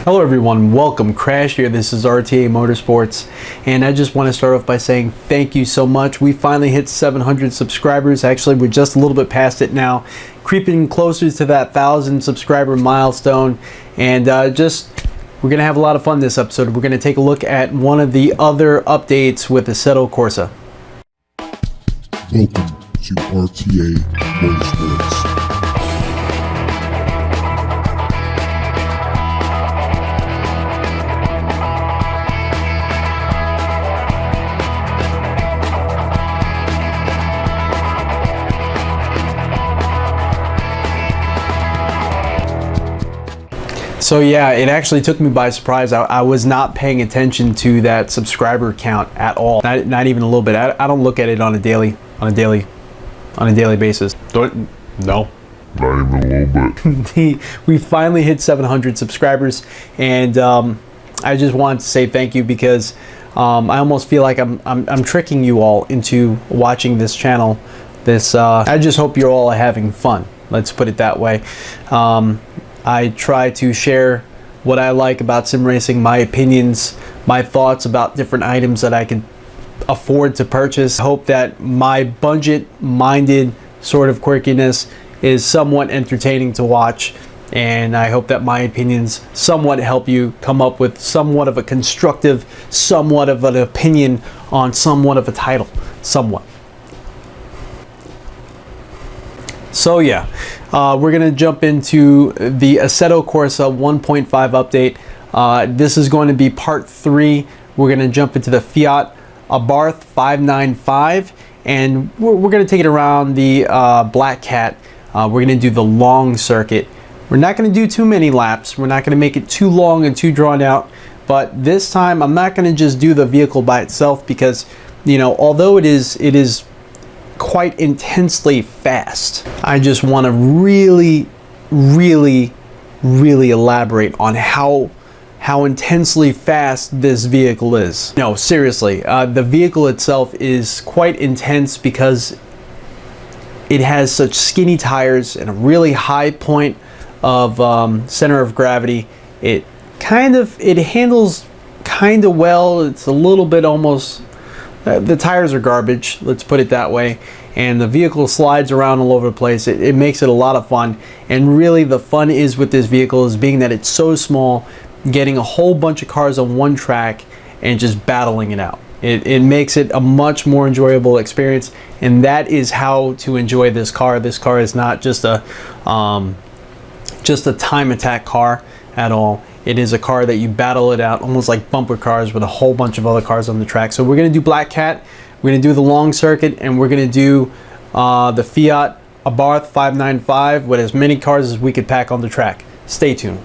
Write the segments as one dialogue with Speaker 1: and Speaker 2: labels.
Speaker 1: Hello everyone, welcome. Crash here. This is RTA Motorsports, and I just want to start off by saying thank you so much. We finally hit 700 subscribers. Actually, we're just a little bit past it now, creeping closer to that 1,000 subscriber milestone, and we're gonna have a lot of fun this episode. We're gonna take a look at one of the other updates with Assetto Corsa.
Speaker 2: Welcome to RTA Motorsports.
Speaker 1: So yeah, it actually took me by surprise. I was not paying attention to that subscriber count at all. Not even a little bit. I don't look at it on a daily basis. No.
Speaker 2: Not even a little bit.
Speaker 1: We finally hit 700 subscribers, and I just wanted to say thank you because I almost feel like I'm tricking you all into watching this channel. I just hope you're all having fun. Let's put it that way. I try to share what I like about sim racing, my opinions, my thoughts about different items that I can afford to purchase. I hope that my budget-minded sort of quirkiness is somewhat entertaining to watch, and I hope that my opinions somewhat help you come up with somewhat of a constructive, somewhat of an opinion on somewhat of a title. Somewhat. So yeah, we're gonna jump into the Assetto Corsa 1.5 update. This is going to be part 3. We're gonna jump into the Fiat Abarth 595, and we're gonna take it around the Black Cat. We're gonna do the long circuit. We're not gonna do too many laps. We're not gonna make it too long and too drawn out. But this time, I'm not gonna just do the vehicle by itself because, you know, although it is quite intensely fast, I just want to really elaborate on how intensely fast this vehicle is. No, seriously, the vehicle itself is quite intense because it has such skinny tires and a really high point of center of gravity. It handles kind of well. It's a little bit almost. The tires are garbage, let's put it that way, and the vehicle slides around all over the place. It makes it a lot of fun, and really the fun is with this vehicle is being that it's so small, getting a whole bunch of cars on one track and just battling it out. It makes it a much more enjoyable experience, and that is how to enjoy this car. This car is not just a time attack car at all. It is a car that you battle it out, almost like bumper cars with a whole bunch of other cars on the track. So we're going to do Black Cat, we're going to do the long circuit, and we're going to do the Fiat Abarth 595 with as many cars as we could pack on the track. Stay tuned.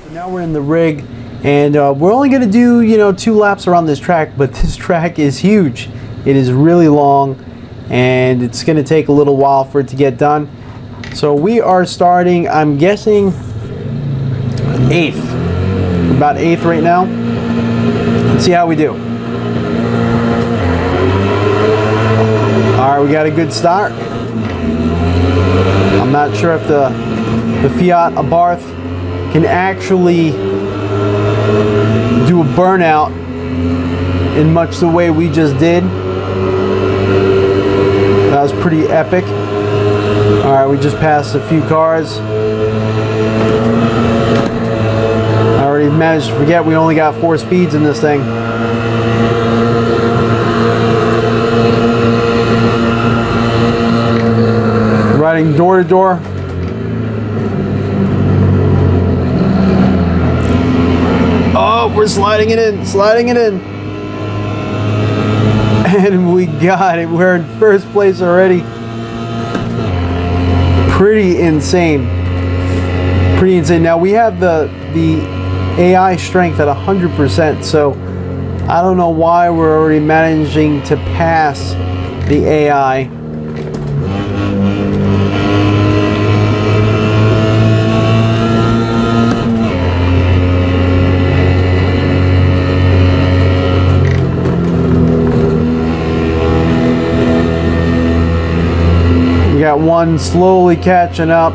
Speaker 1: So now we're in the rig, and we're only going to do, you know, 2 laps around this track, but this track is huge. It is really long, and it's going to take a little while for it to get done. So we are starting, I'm guessing, 8th. About 8th right now. Let's see how we do. Alright, we got a good start. I'm not sure if the Fiat Abarth can actually do a burnout in much the way we just did. That was pretty epic. Alright, we just passed a few cars. Managed to forget we only got 4 speeds in this thing. Riding door to door. Oh, we're sliding it in, and we got it. We're in first place already. Pretty insane. Now we have the AI strength at 100%, so I don't know why we're already managing to pass the AI. We got one slowly catching up.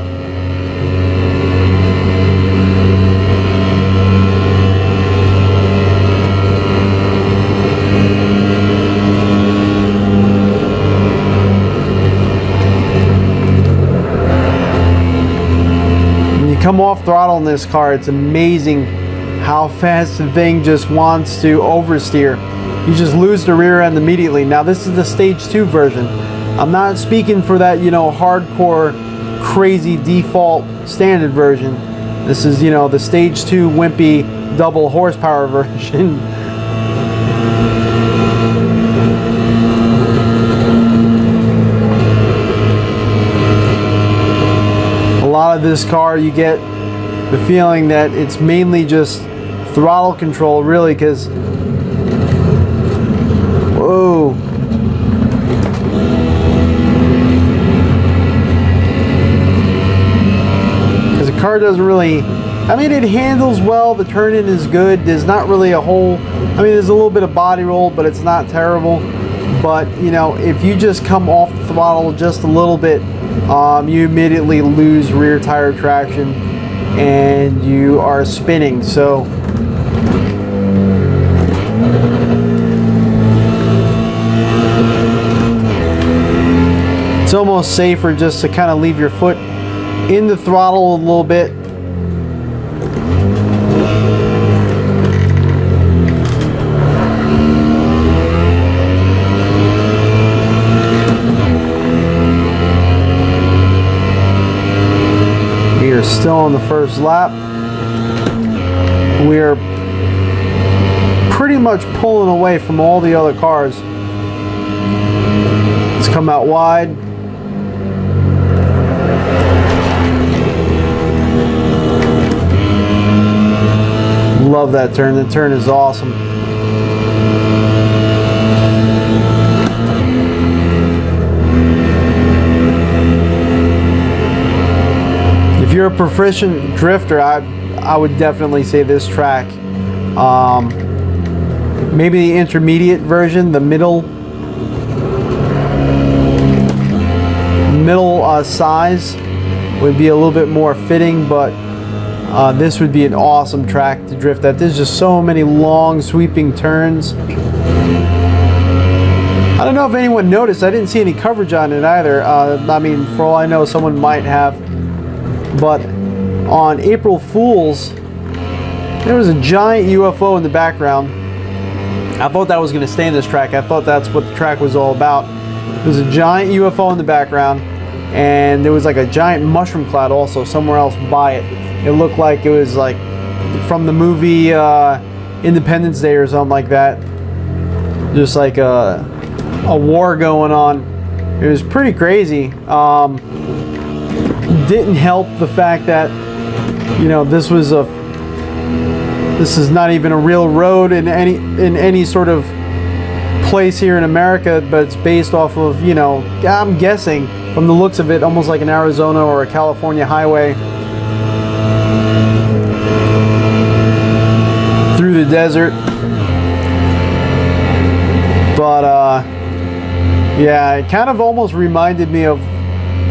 Speaker 1: come off throttle in this car, it's amazing how fast the thing just wants to oversteer. You just lose the rear end immediately. Now this is the stage 2 version. I'm not speaking for that, you know, hardcore, crazy default standard version. This is, you know, the stage 2 wimpy double horsepower version. A lot of this car, you get the feeling that it's mainly just throttle control, really, because whoa. Because the car doesn't really, I mean, it handles well, the turn-in is good, there's not really a whole, I mean, there's a little bit of body roll, but it's not terrible. But, you know, if you just come off the throttle just a little bit, you immediately lose rear tire traction and you are spinning. So it's almost safer just to kind of leave your foot in the throttle a little bit. We are still on the first lap. We are pretty much pulling away from all the other cars. Let's come out wide. Love that turn. The turn is awesome. If you're a proficient drifter, I would definitely say this track. Maybe the intermediate version, the middle size would be a little bit more fitting, but this would be an awesome track to drift at. There's just so many long sweeping turns. I don't know if anyone noticed, I didn't see any coverage on it either. I mean, for all I know, someone might have. But on April Fool's, there was a giant UFO in the background. I thought that was going to stay in this track. I thought that's what the track was all about. There was a giant UFO in the background, and there was like a giant mushroom cloud also somewhere else by it. It looked like it was like from the movie Independence Day or something like that. Just like a war going on. It was pretty crazy. Didn't help the fact that, you know, this is not even a real road in any sort of place here in America, but it's based off of, you know, I'm guessing from the looks of it, almost like an Arizona or a California highway through the desert. But yeah, it kind of almost reminded me of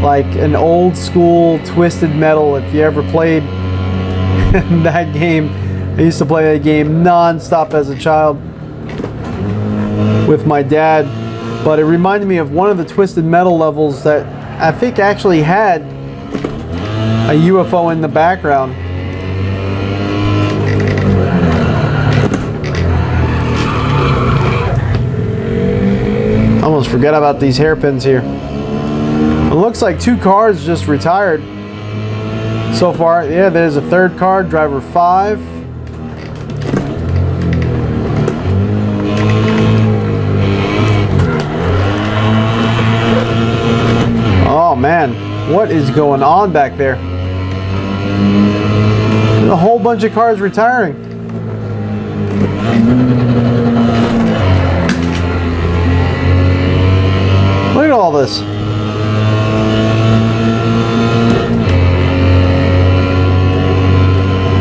Speaker 1: like an old school Twisted Metal. If you ever played that game, I used to play that game non-stop as a child with my dad. But it reminded me of one of the Twisted Metal levels that I think actually had a UFO in the background. I almost forgot about these hairpins here. It looks like 2 cars just retired so far. Yeah, there's a third car, driver 5. Oh man, what is going on back there? There's a whole bunch of cars retiring. Look at all this.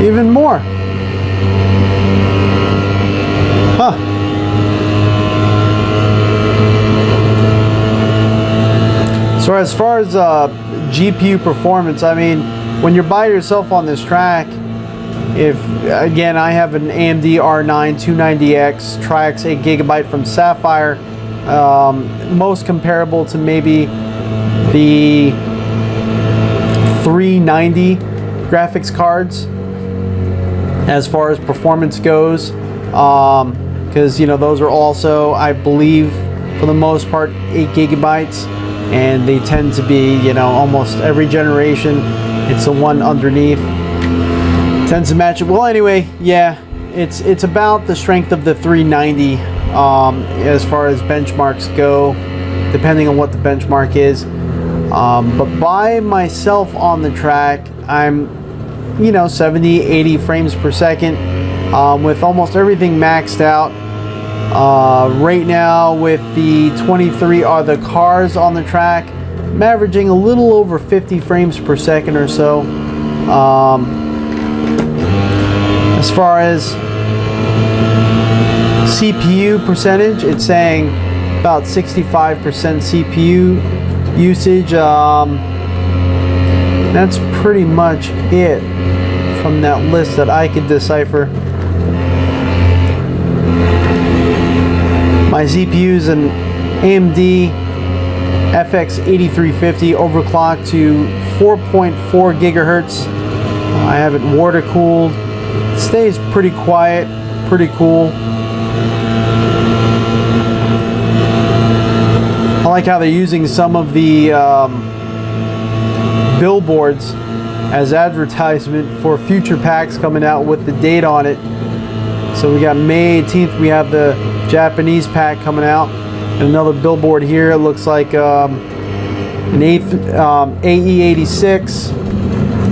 Speaker 1: Even more. Huh. So as far as GPU performance, I mean, when you're by yourself on this track, if, again, I have an AMD R9 290X, Tri-X 8GB from Sapphire, most comparable to maybe the 390 graphics cards as far as performance goes, because you know those are also, I believe, for the most part 8 gigabytes, and they tend to be, you know, almost every generation it's the one underneath tends to match it. Well, anyway, yeah, it's about the strength of the 390 as far as benchmarks go, depending on what the benchmark is. But by myself on the track, I'm, you know, 70, 80 frames per second with almost everything maxed out. Right now with the 23 are the cars on the track, I'm averaging a little over 50 frames per second or so. As far as CPU percentage, it's saying about 65% CPU usage. That's pretty much it from that list that I could decipher. My CPU is an AMD FX 8350 overclocked to 4.4 gigahertz. I have it water cooled. It stays pretty quiet, pretty cool. I like how they're using some of the billboards as advertisement for future packs coming out with the date on it. So we got May 18th, we have the Japanese pack coming out, and another billboard here. It looks like an AE86,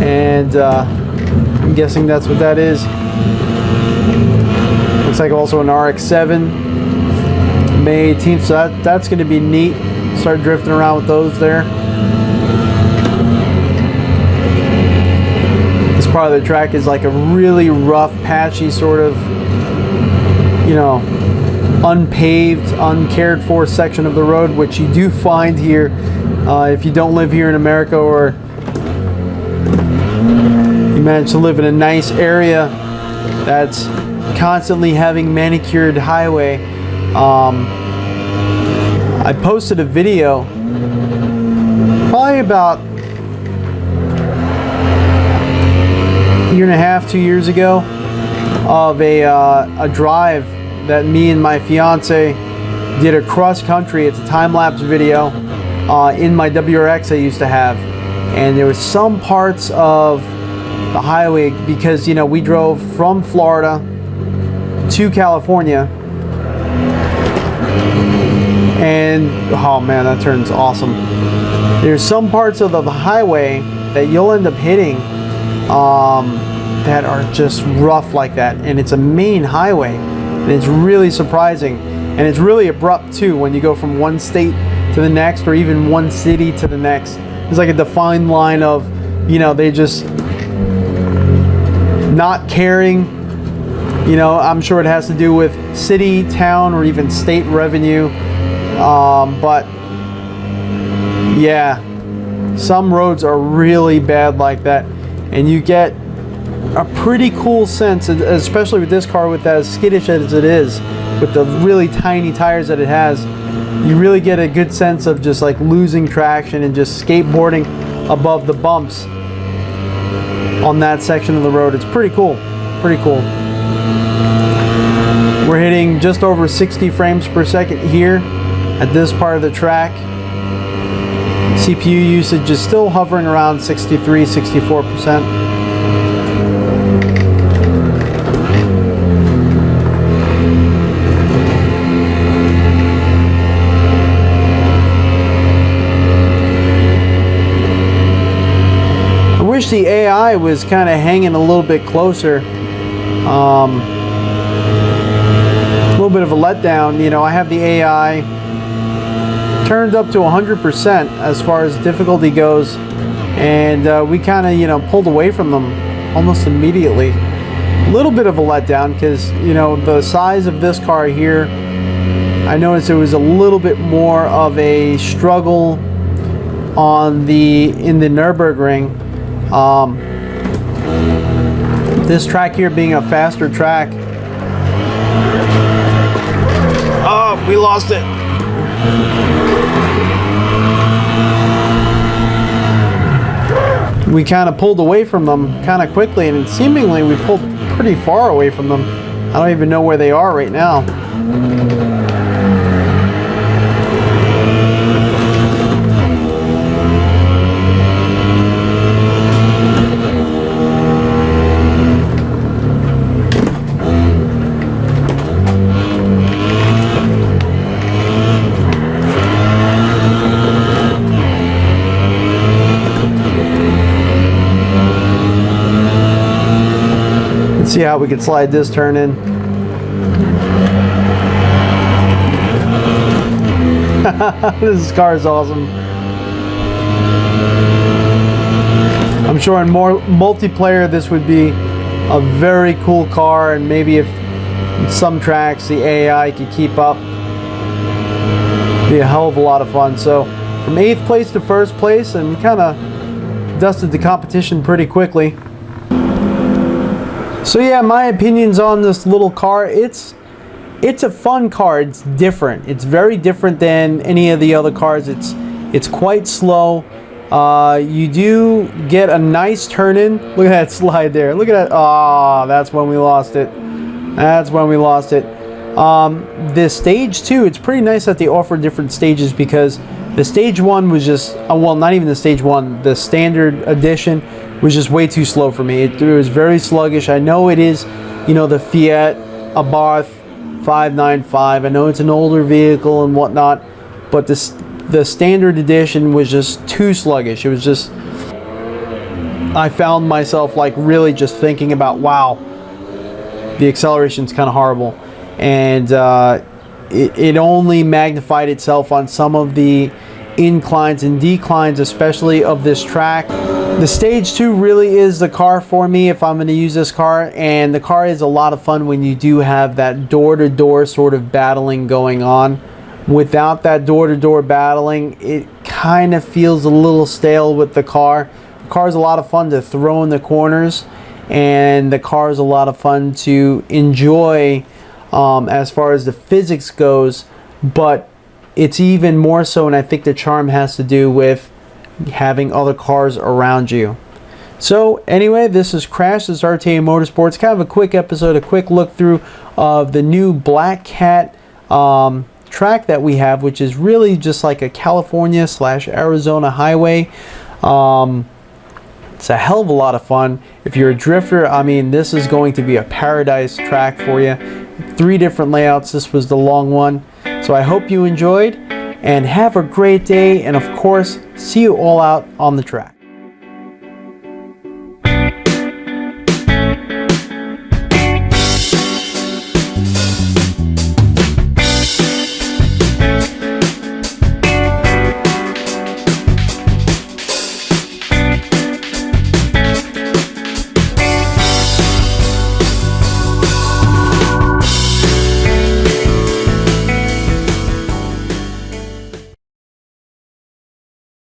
Speaker 1: and I'm guessing that's what that is. Looks like also an RX-7, May 18th, so that's going to be neat. Start drifting around with those there. This part of the track is like a really rough, patchy sort of, you know, unpaved, uncared for section of the road, which you do find here if you don't live here in America, or you manage to live in a nice area that's constantly having manicured highway. I posted a video probably about a year and a half, 2 years ago, of a drive that me and my fiance did across country. It's a time-lapse video in my WRX I used to have, and there were some parts of the highway, because you know we drove from Florida to California, and oh man, that turn's awesome. There's some parts of the highway that you'll end up hitting that are just rough like that, and it's a main highway, and it's really surprising, and it's really abrupt too when you go from one state to the next, or even one city to the next. It's like a defined line of, you know, they just not caring. You know, I'm sure it has to do with city, town, or even state revenue. But yeah, some roads are really bad like that, and you get a pretty cool sense, especially with this car, with as skittish as it is, with the really tiny tires that it has. You really get a good sense of just like losing traction and just skateboarding above the bumps on that section of the road. It's pretty cool, pretty cool. We're hitting just over 60 frames per second here at this part of the track. CPU usage is still hovering around 63, 64%. I wish the AI was kind of hanging a little bit closer. A little bit of a letdown. You know, I have the AI turned up to 100% as far as difficulty goes, and we kind of, you know, pulled away from them almost immediately. A little bit of a letdown because, you know, the size of this car here, I noticed it was a little bit more of a struggle in the Nürburgring. This track here being a faster track. Oh, we lost it. we kind of pulled away from them kind of quickly, and seemingly we pulled pretty far away from them. I don't even know where they are right now. See how we can slide this turn in. This car is awesome. I'm sure in more multiplayer this would be a very cool car, and maybe if in some tracks the AI could keep up, it'd be a hell of a lot of fun. So from 8th place to 1st place, and we kind of dusted the competition pretty quickly. So yeah, my opinions on this little car, it's a fun car. It's different. It's very different than any of the other cars. It's quite slow. You do get a nice turn in. Look at that slide there. Look at that. Ah, that's when we lost it. That's when we lost it. The stage 2, it's pretty nice that they offer different stages, because the stage 1 was just, well, not even the stage 1, the standard edition was just way too slow for me. It was very sluggish. I know it is, you know, the Fiat Abarth 595. I know it's an older vehicle and whatnot, but the standard edition was just too sluggish. It was just, I found myself like really just thinking about, wow, the acceleration's kind of horrible. And it only magnified itself on some of the inclines and declines, especially of this track. The stage 2 really is the car for me if I'm going to use this car, and the car is a lot of fun when you do have that door-to-door sort of battling going on. Without that door-to-door battling, it kind of feels a little stale with the car. The car is a lot of fun to throw in the corners, and the car is a lot of fun to enjoy as far as the physics goes, but it's even more so, and I think the charm has to do with having other cars around you. So anyway, this is Crash. This is RTA Motorsports. Kind of a quick episode, a quick look through of the new Black Cat track that we have, which is really just like a California/Arizona highway. It's a hell of a lot of fun. If you're a drifter, I mean, this is going to be a paradise track for you. 3 different layouts. This was the long one. So I hope you enjoyed, and have a great day, and of course, see you all out on the track.